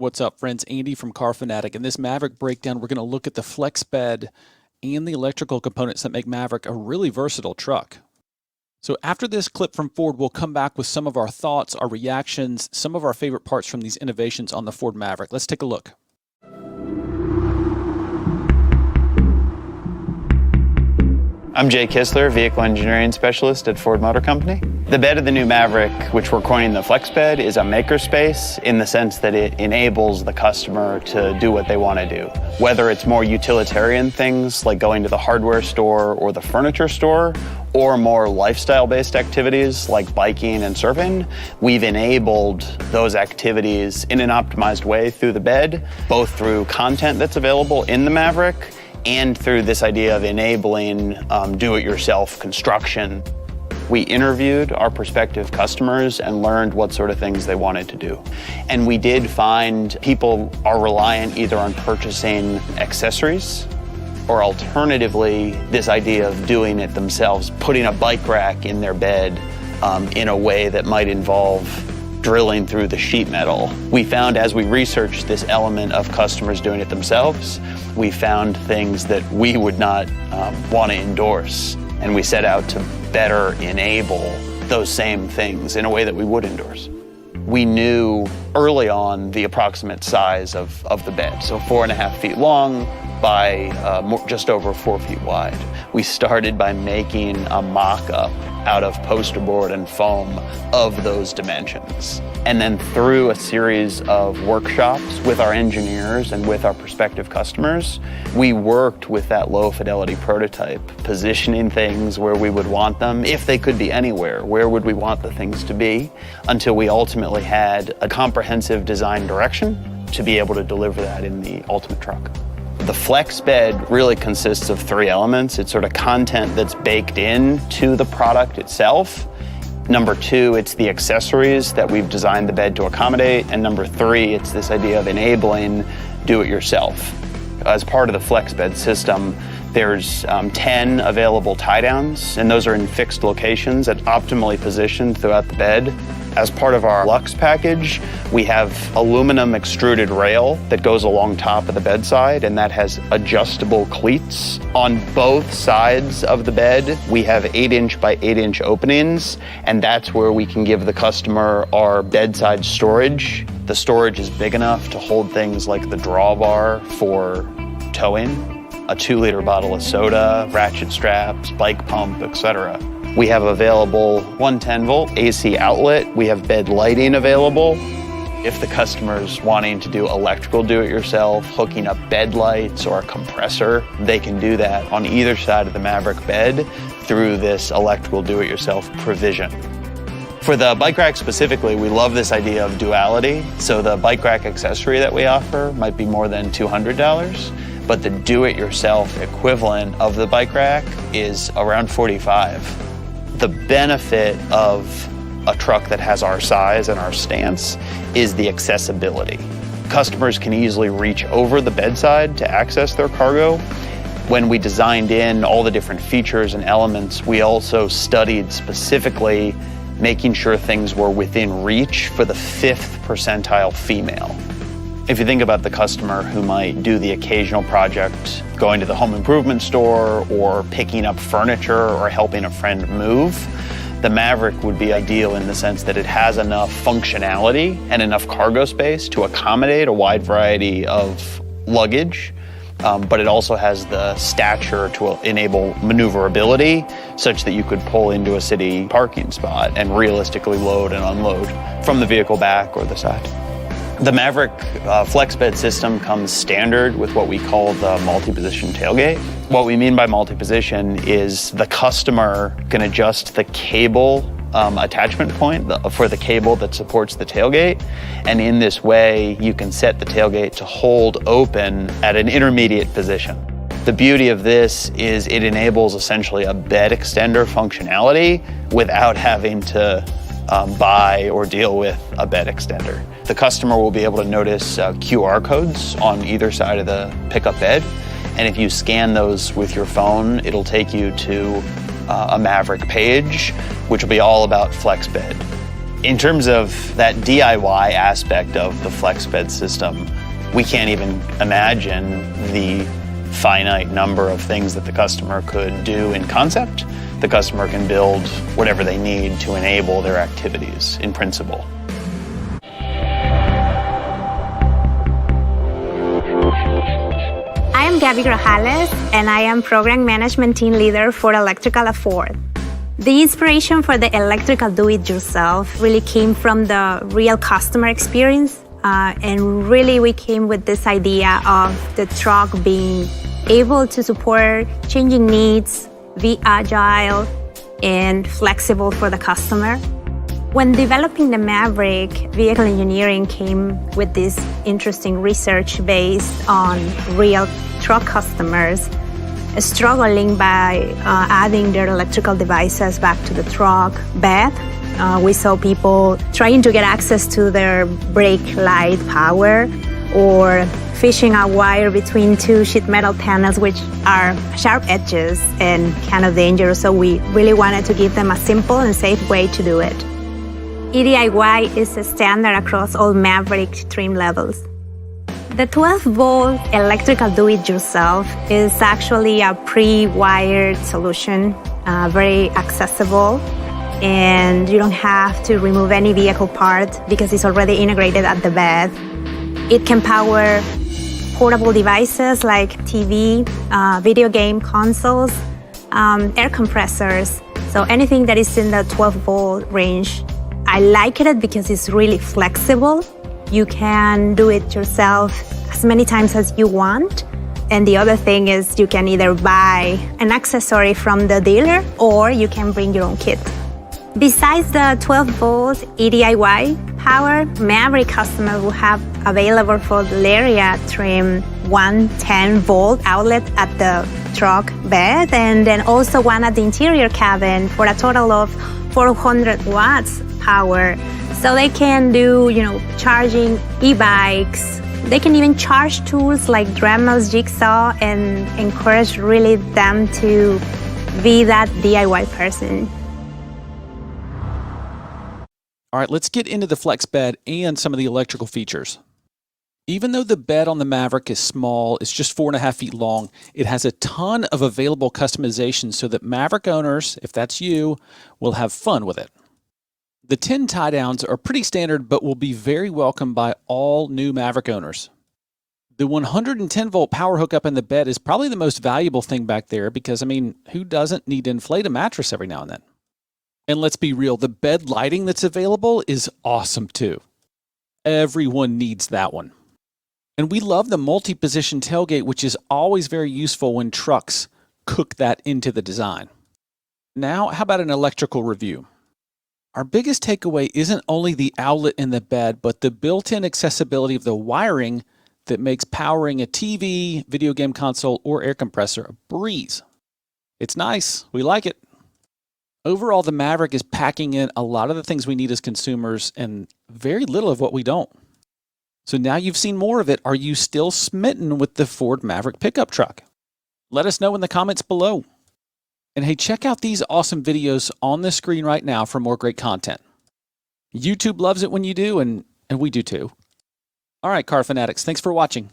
What's up, friends? Andy from Car Fanatic. In this Maverick breakdown, we're going to look at the Flexbed and the electrical components that make Maverick a really versatile truck. So after this clip from Ford, we'll come back with some of our thoughts, our reactions, some of our favorite parts from these innovations on the Ford Maverick. Let's take a look. I'm Jay Kistler, Vehicle Engineering Specialist at Ford Motor Company. The bed of the new Maverick, which we're coining the Flexbed, is a makerspace in the sense that it enables the customer to do what they want to do. Whether it's more utilitarian things like going to the hardware store or the furniture store, or more lifestyle-based activities like biking and surfing, we've enabled those activities in an optimized way through the bed, both through content that's available in the Maverick and through this idea of enabling do-it-yourself construction. We interviewed our prospective customers and learned what sort of things they wanted to do. And we did find people are reliant either on purchasing accessories or alternatively, this idea of doing it themselves, putting a bike rack in their bed in a way that might involve drilling through the sheet metal. We found as we researched this element of customers doing it themselves, we found things that we would not want to endorse. And we set out to better enable those same things in a way that we would endorse. We knew early on the approximate size of the bed, so 4.5 feet long by just over 4 feet wide. We started by making a mock-up out of poster board and foam of those dimensions. And then through a series of workshops with our engineers and with our prospective customers, we worked with that low fidelity prototype, positioning things where we would want them. If they could be anywhere, where would we want the things to be? Until we ultimately had a comprehensive design direction to be able to deliver that in the ultimate truck. The Flexbed really consists of 3 elements. It's sort of content that's baked in to the product itself. Number 2, it's the accessories that we've designed the bed to accommodate. And number 3, it's this idea of enabling do-it-yourself. As part of the Flexbed system, there's 10 available tie-downs, and those are in fixed locations and optimally positioned throughout the bed. As part of our Luxe package, we have aluminum extruded rail that goes along top of the bedside, and that has adjustable cleats. On both sides of the bed, we have 8-inch by 8-inch openings, and that's where we can give the customer our bedside storage. The storage is big enough to hold things like the drawbar for towing, a 2-liter bottle of soda, ratchet straps, bike pump, etc. We have available 110-volt AC outlet. We have bed lighting available. If the customer's wanting to do electrical do-it-yourself, hooking up bed lights or a compressor, they can do that on either side of the Maverick bed through this electrical do-it-yourself provision. For the bike rack specifically, we love this idea of duality. So the bike rack accessory that we offer might be more than $200. But the do-it-yourself equivalent of the bike rack is around $45. The benefit of a truck that has our size and our stance is the accessibility. Customers can easily reach over the bedside to access their cargo. When we designed in all the different features and elements, we also studied specifically making sure things were within reach for the 5th percentile female. If you think about the customer who might do the occasional project, going to the home improvement store or picking up furniture or helping a friend move, the Maverick would be ideal in the sense that it has enough functionality and enough cargo space to accommodate a wide variety of luggage, but it also has the stature to enable maneuverability such that you could pull into a city parking spot and realistically load and unload from the vehicle back or the side. The Maverick Flexbed system comes standard with what we call the multi-position tailgate. What we mean by multi-position is the customer can adjust the cable attachment point for the cable that supports the tailgate. And in this way, you can set the tailgate to hold open at an intermediate position. The beauty of this is it enables essentially a bed extender functionality without having to buy or deal with a bed extender. The customer will be able to notice QR codes on either side of the pickup bed, and if you scan those with your phone, it'll take you to a Maverick page, which will be all about Flexbed. In terms of that DIY aspect of the Flexbed system, we can't even imagine the finite number of things that the customer could do in concept. The customer can build whatever they need to enable their activities in principle. I am Gabby Grajales, and I am Program Management Team Leader for Electrical at Ford. The inspiration for the electrical do-it-yourself really came from the real customer experience, and really we came with this idea of the truck being able to support changing needs, be agile and flexible for the customer. When developing the Maverick, vehicle engineering came with this interesting research based on real truck customers struggling by adding their electrical devices back to the truck bed. We saw people trying to get access to their brake light power or fishing a wire between two sheet metal panels, which are sharp edges and kind of dangerous. So we really wanted to give them a simple and safe way to do it. EDIY is a standard across all Maverick trim levels. The 12-volt electrical do-it-yourself is actually a pre-wired solution, very accessible, and you don't have to remove any vehicle part because it's already integrated at the bed. It can power portable devices like TV, video game consoles, air compressors, so anything that is in the 12-volt range. I like it because it's really flexible. You can do it yourself as many times as you want. And the other thing is you can either buy an accessory from the dealer or you can bring your own kit. Besides the 12-volt EDIY power, Maverick customers will have available for the Lariat trim one 10-volt outlet at the truck bed and then also one at the interior cabin for a total of 400 watts power. So they can do, charging e-bikes. They can even charge tools like Dremel's Jigsaw and encourage really them to be that DIY person. All right, let's get into the Flexbed and some of the electrical features. Even though the bed on the Maverick is small, it's just 4.5 feet long, it has a ton of available customization so that Maverick owners, if that's you, will have fun with it. The 10 tie-downs are pretty standard, but will be very welcome by all new Maverick owners. The 110-volt power hookup in the bed is probably the most valuable thing back there because, who doesn't need to inflate a mattress every now and then? And let's be real, the bed lighting that's available is awesome too. Everyone needs that one. And we love the multi-position tailgate, which is always very useful when trucks cook that into the design. Now, how about an electrical review? Our biggest takeaway isn't only the outlet in the bed, but the built-in accessibility of the wiring that makes powering a TV, video game console, or air compressor a breeze. It's nice. We like it. Overall, the Maverick is packing in a lot of the things we need as consumers and very little of what we don't. So now you've seen more of it, are you still smitten with the Ford Maverick pickup truck? Let us know in the comments below. And hey, check out these awesome videos on the screen right now for more great content. YouTube loves it when you do, and we do too. All right, car fanatics, thanks for watching.